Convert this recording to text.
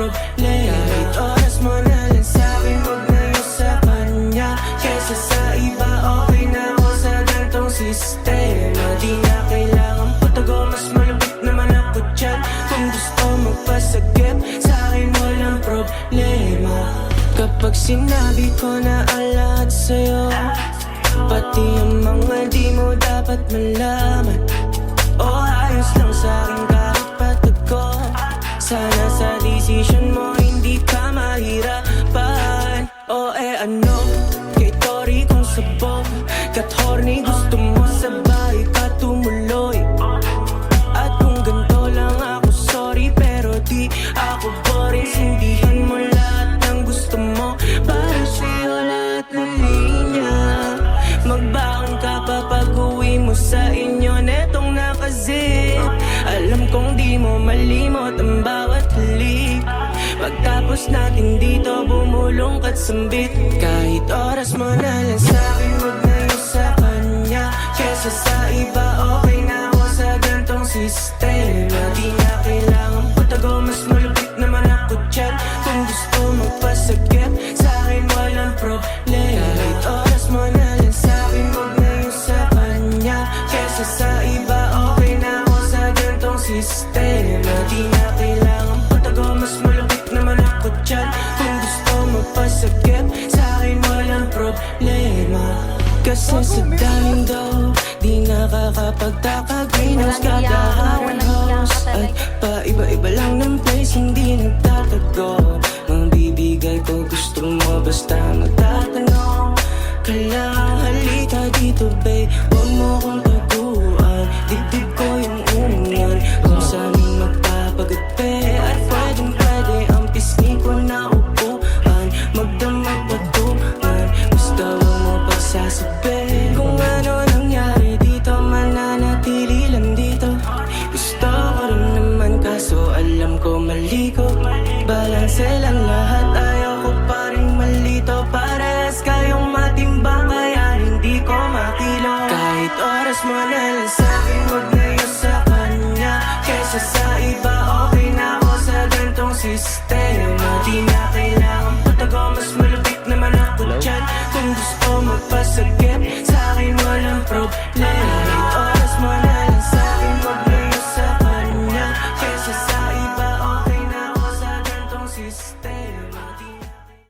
problema. Kahit oras mo na lang sa'kin, huwag na yun sa kanya. Kesa sa iba, okay na ako sa gantong sistema. Di na kailangan patago, mas malapit naman ako dyan. Kung gusto magpasagip, sa'kin walang problema. Kapag sinabi ko na ang lahat sa'yo, pati ang mga di mo dapat malaman, o ayos lang sa'kin kahit patag ko. Sana sa desisyon mo hindi ka mahirapan. O ano, kay Tori kong sabog, kat horny gusto mo sabay ka tumuloy. At kung ganito lang ako, sorry, pero di ako boring. Sindihan mo lahat ng gusto mo, para sa'yo lahat ng linya. Magbaon ka pa pag-uwi mo sa inyo netong nakazip. Alam kong di mo malimot ang bawat halik. Pagtapos natin dito, bumulong ka't sambit. Kahit oras mo na lang sa'kin, huwag na yun sa kanya. Kesa sa iba, okay na ako sa gantong sistema. Di na kailangan patago, mas malapit naman ako dyan. Kung gusto magpasagip, sa'kin walang problema. Kahit oras mo na lang sa'kin, huwag na yun sa kanya. Kesa sa iba, okay na ako sa gantong sistema. Di na kailangan patago, mas malapit naman ako dyan. Kung gusto magpasagip, sa'kin walang problema. Kasi sa daming daw, di nakakapagtaka. Greenhouse kada harang house, at paiba-iba lang ng place, hindi nagtatago. Mabibigay ko gusto mo basta magtatanong. Kaya halika dito babe, huwag mo kong taguan. Dibdib ko yung ungan, kung sa'min magpapagatpe. At pwedeng pwede ang pisngi ko na upuan. Magdamag patuan, gusto mo pagsasabi. Kung ano nangyari dito, mananatili lang dito. Gusto ko rin naman kaso alam ko mali ko. Balanse lang lahat, ayaw ko pa rin malito. Parehas kayong matimbang, kaya hindi ko makilo. Kahit oras mo na lang sa